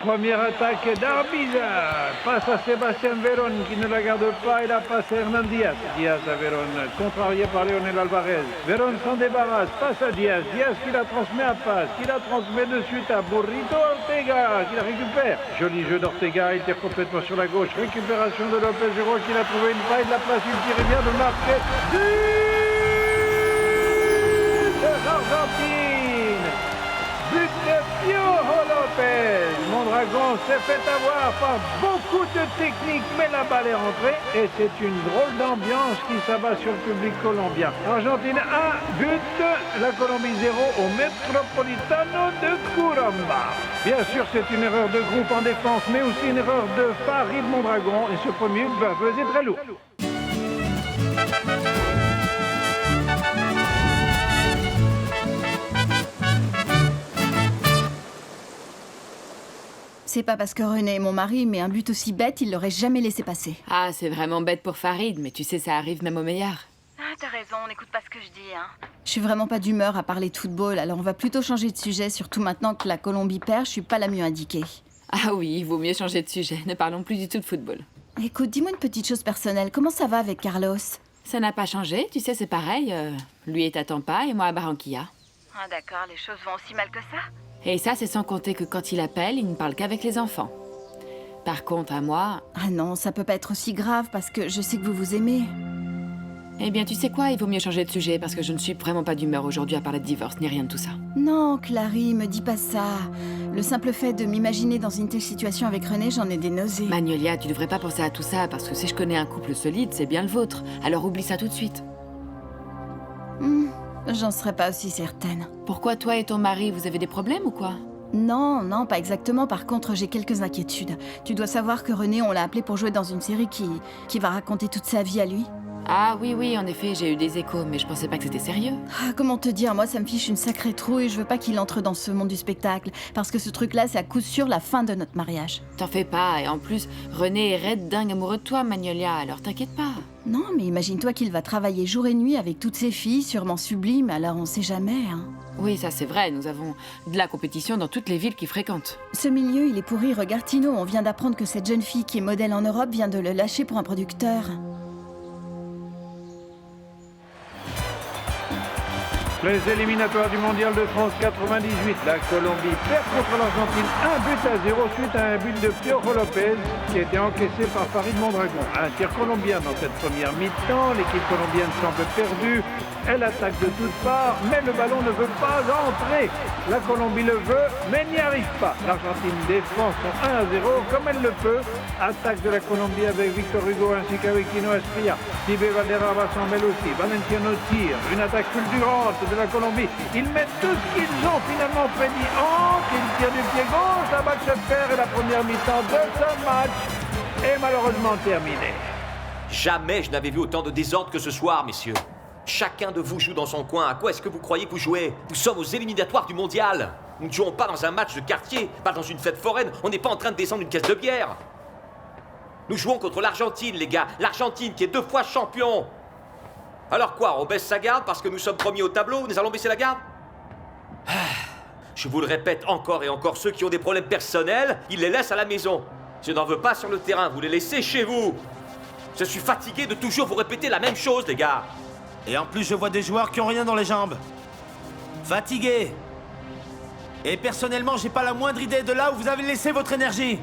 Première attaque d'Arbiza. Passe à Sébastien Veron qui ne la garde pas et la passe à Hernan Diaz. Diaz à Veron, contrarié par Lionel Alvarez. Veron s'en débarrasse, passe à Diaz. Diaz qui la transmet à Paz, qui la transmet de suite à Burrito Ortega, qui la récupère. Joli jeu d'Ortega, il tire complètement sur la gauche. Récupération de Lopez Giro qui a trouvé une faille de la place, il tire et vient de marquer. But de l'Argentine. But de Piojo Lopez. Mondragon s'est fait avoir par beaucoup de technique, mais la balle est rentrée et c'est une drôle d'ambiance qui s'abat sur le public colombien. Argentine 1, but, la Colombie 0 au Metropolitano de Curamba. Bien sûr, c'est une erreur de groupe en défense, mais aussi une erreur de Farid Mondragon et ce premier but va peser très lourd. C'est pas parce que René est mon mari, mais un but aussi bête, il l'aurait jamais laissé passer. Ah, c'est vraiment bête pour Farid, mais tu sais, ça arrive même au meilleur. Ah, t'as raison, on n'écoute pas ce que je dis, hein. Je suis vraiment pas d'humeur à parler de football, alors on va plutôt changer de sujet, surtout maintenant que la Colombie perd, je suis pas la mieux indiquée. Ah oui, il vaut mieux changer de sujet. Ne parlons plus du tout de football. Écoute, dis-moi une petite chose personnelle, comment ça va avec Carlos? Ça n'a pas changé, tu sais, c'est pareil. Lui est à Tampa et moi à Barranquilla. Ah d'accord, les choses vont aussi mal que ça? Et ça, c'est sans compter que quand il appelle, il ne parle qu'avec les enfants. Par contre, à moi... Ah non, ça peut pas être aussi grave parce que je sais que vous vous aimez. Eh bien, tu sais quoi, il vaut mieux changer de sujet parce que je ne suis vraiment pas d'humeur aujourd'hui à parler de divorce ni rien de tout ça. Non, Clary, me dis pas ça. Le simple fait de m'imaginer dans une telle situation avec René, j'en ai des nausées. Magnolia, tu devrais pas penser à tout ça parce que si je connais un couple solide, c'est bien le vôtre. Alors oublie ça tout de suite. J'en serais pas aussi certaine. Pourquoi toi et ton mari, vous avez des problèmes ou quoi? Non, non, pas exactement. Par contre, j'ai quelques inquiétudes. Tu dois savoir que René, on l'a appelé pour jouer dans une série qui va raconter toute sa vie à lui. Ah oui, en effet, j'ai eu des échos, mais je pensais pas que c'était sérieux. Ah, comment te dire, moi ça me fiche une sacrée trouille, je veux pas qu'il entre dans ce monde du spectacle, parce que ce truc-là, c'est à coup sûr la fin de notre mariage. T'en fais pas, et en plus, René est raide dingue amoureux de toi, Magnolia, alors t'inquiète pas. Non, mais imagine-toi qu'il va travailler jour et nuit avec toutes ses filles, sûrement sublimes, alors on sait jamais, hein. Oui, ça c'est vrai, nous avons de la compétition dans toutes les villes qu'il fréquente. Ce milieu, il est pourri, regarde Tino, on vient d'apprendre que cette jeune fille qui est modèle en Europe vient de le lâcher pour un producteur. Les éliminatoires du Mondial de France 98, la Colombie perd contre l'Argentine 1-0 suite à un but de Piojo Lopez qui a été encaissé par Farid Mondragon. Un tir colombien dans cette première mi-temps, l'équipe colombienne semble perdue, elle attaque de toutes parts, mais le ballon ne veut pas entrer. La Colombie le veut, mais n'y arrive pas. L'Argentine défend son 1-0 comme elle le peut. Attaque de la Colombie avec Victor Hugo ainsi qu'avec Tino Asprilla. Tibé Valderrama s'en mêle aussi, Valenciano tire, une attaque fulgurante de la Colombie. Ils mettent tout ce qu'ils ont finalement prédit. Ils tirent du pied gauche, la balle se perd et la première mi-temps de ce match est malheureusement terminée. Jamais je n'avais vu autant de désordre que ce soir, messieurs. Chacun de vous joue dans son coin. À quoi est-ce que vous croyez que vous jouez? Nous sommes aux éliminatoires du mondial. Nous ne jouons pas dans un match de quartier, pas dans une fête foraine. On n'est pas en train de descendre une caisse de bière. Nous jouons contre l'Argentine, les gars. L'Argentine qui est 2 fois champion. Alors quoi, on baisse sa garde parce que nous sommes premiers au tableau? Nous allons baisser la garde? Je vous le répète encore et encore, ceux qui ont des problèmes personnels, ils les laissent à la maison. Je n'en veux pas sur le terrain, vous les laissez chez vous. Je suis fatigué de toujours vous répéter la même chose, les gars. Et en plus, je vois des joueurs qui ont rien dans les jambes. Fatigués. Et personnellement, j'ai pas la moindre idée de là où vous avez laissé votre énergie.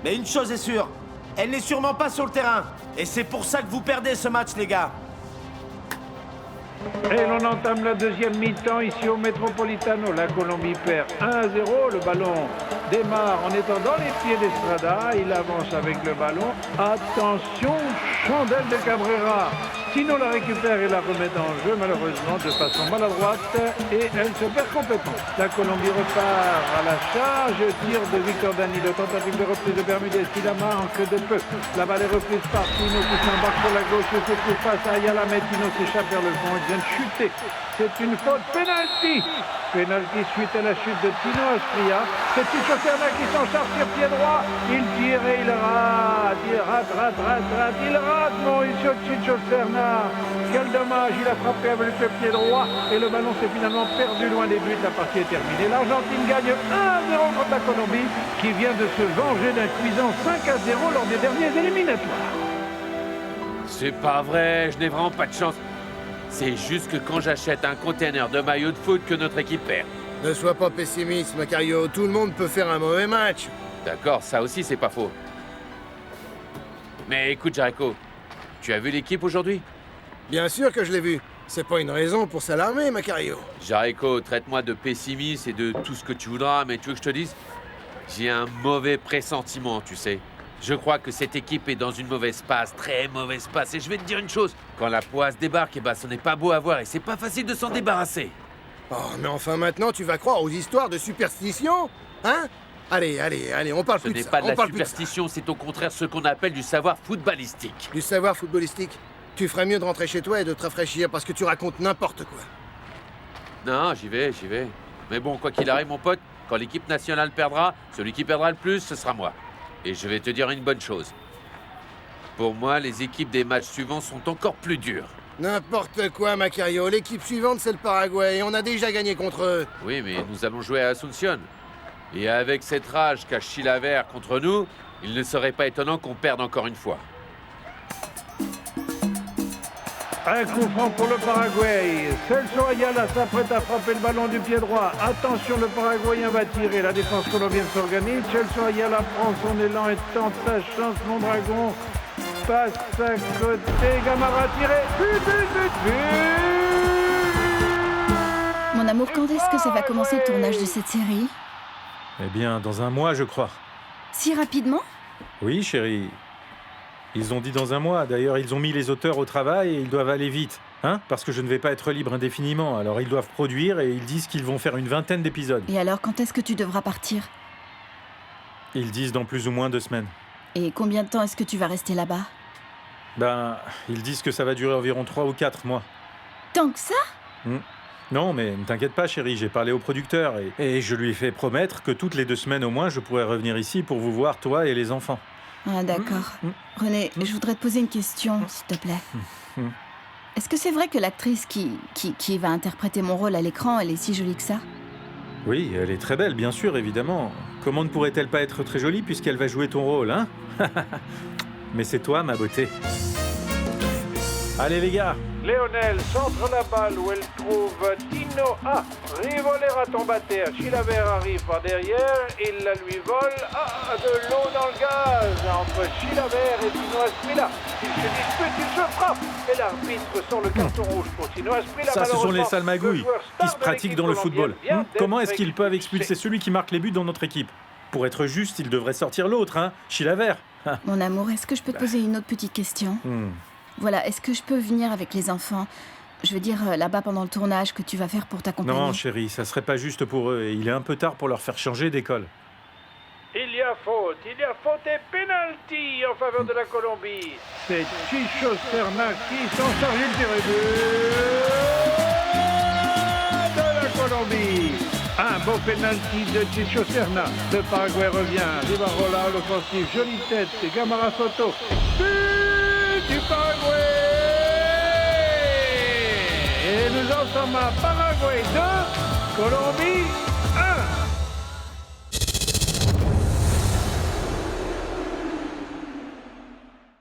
Mais une chose est sûre, elle n'est sûrement pas sur le terrain. Et c'est pour ça que vous perdez ce match, les gars. Et l'on entame la deuxième mi-temps ici au Metropolitano. La Colombie perd 1-0. Le ballon démarre en étant dans les pieds d'Estrada. Il avance avec le ballon. Attention, chandelle de Cabrera. Tino la récupère et la remet en jeu, malheureusement de façon maladroite, et elle se perd complètement. La Colombie repart à la charge, tir de Victor Danilo, tentative de reprise de Bermudez, qui la manque de peu. La balle est reprise par Tino qui s'embarque sur la gauche, se trouve face à Ayala, mais Tino s'échappe vers le fond, il vient de chuter. C'est une faute, penalty. Penalty suite à la chute de Tino Aspria. C'est Chicho Serna qui s'en charge sur pied droit. Il tire et il rate. Il rate. Il rate, Mauricio Chicho Serna. Quel dommage, il a frappé avec le pied droit et le ballon s'est finalement perdu loin des buts. La partie est terminée. L'Argentine gagne 1-0 contre la Colombie qui vient de se venger d'un cuisant 5-0 lors des derniers éliminatoires. C'est pas vrai, je n'ai vraiment pas de chance. C'est juste que quand j'achète un container de maillots de foot que notre équipe perd. Ne sois pas pessimiste, Macario. Tout le monde peut faire un mauvais match. D'accord, ça aussi c'est pas faux. Mais écoute, Jericho, tu as vu l'équipe aujourd'hui? Bien sûr que je l'ai vu. C'est pas une raison pour s'alarmer, Macario. Jericho, traite-moi de pessimiste et de tout ce que tu voudras, mais tu veux que je te dise? J'ai un mauvais pressentiment, tu sais. Je crois que cette équipe est dans une mauvaise passe, très mauvaise passe. Et je vais te dire une chose, quand la poisse débarque, ce n'est pas beau à voir et c'est pas facile de s'en débarrasser. Oh, mais enfin maintenant, tu vas croire aux histoires de superstition? Hein? Allez, on parle plus de ça. Ce n'est pas de la superstition, c'est au contraire ce qu'on appelle du savoir footballistique. Du savoir footballistique? Tu ferais mieux de rentrer chez toi et de te rafraîchir parce que tu racontes n'importe quoi. Non, j'y vais. Mais bon, quoi qu'il arrive, mon pote, quand l'équipe nationale perdra, celui qui perdra le plus, ce sera moi. Et je vais te dire une bonne chose. Pour moi, les équipes des matchs suivants sont encore plus dures. N'importe quoi, Macario. L'équipe suivante, c'est le Paraguay et on a déjà gagné contre eux. Oui, mais nous allons jouer à Asunción. Et avec cette rage qu'a Chilaver contre nous, il ne serait pas étonnant qu'on perde encore une fois. Un coup franc pour le Paraguay. Celso Ayala s'apprête à frapper le ballon du pied droit. Attention, le Paraguayen va tirer. La défense colombienne s'organise. Celso Ayala prend son élan et tente sa chance. Mondragon passe à côté. Gamara tiré. But. Mon amour, quand est-ce que ça va commencer le tournage de cette série? Eh bien, dans un mois, je crois. Si rapidement? Oui, chérie. Ils ont dit dans un mois. D'ailleurs, ils ont mis les auteurs au travail et ils doivent aller vite. Hein? Parce que je ne vais pas être libre indéfiniment. Alors, ils doivent produire et ils disent qu'ils vont faire une 20aine d'épisodes. Et alors, quand est-ce que tu devras partir? Ils disent dans plus ou moins 2 semaines. Et combien de temps est-ce que tu vas rester là-bas? Ben, ils disent que ça va durer environ 3 ou 4 mois. Tant que ça? Non, mais ne t'inquiète pas, chérie, j'ai parlé au producteur et je lui ai fait promettre que toutes les 2 semaines au moins, je pourrais revenir ici pour vous voir, toi et les enfants. Ah, d'accord. René, je voudrais te poser une question, s'il te plaît. Est-ce que c'est vrai que l'actrice qui va interpréter mon rôle à l'écran, elle est si jolie que ça? Oui, elle est très belle, bien sûr, évidemment. Comment ne pourrait-elle pas être très jolie puisqu'elle va jouer ton rôle, hein? Mais c'est toi, ma beauté. Allez, les gars! Léonel centre la balle où elle trouve Tino. Ah, Rivoler à tombater. Chilaver arrive par derrière, il la lui vole. Ah, de l'eau dans le gaz entre Chilaver et Tino Asprilla. Ils se disputent, ils se frappent. Et l'arbitre sort le carton rouge pour Tino Asprilla. Ça, ce sont les sales magouilles qui se pratiquent dans le football. Comment est-ce qu'ils peuvent expulser celui qui marque les buts dans notre équipe? Pour être juste, il devrait sortir l'autre, hein, Chilaver. Mon amour, est-ce que je peux te poser une autre petite question? Voilà, est-ce que je peux venir avec les enfants? Je veux dire, là-bas pendant le tournage que tu vas faire pour ta compagnie. Non, chérie, ça serait pas juste pour eux. Et il est un peu tard pour leur faire changer d'école. Il y a faute et pénalty en faveur de la Colombie. C'est Chicho Serna qui s'en charge du tir de la Colombie. Un beau pénalty de Chicho Serna. Le Paraguay revient. Rivarola, l'offensive, jolie tête. Gamara Soto. Du Paraguay. Et nous en sommes à Paraguay 2, Colombie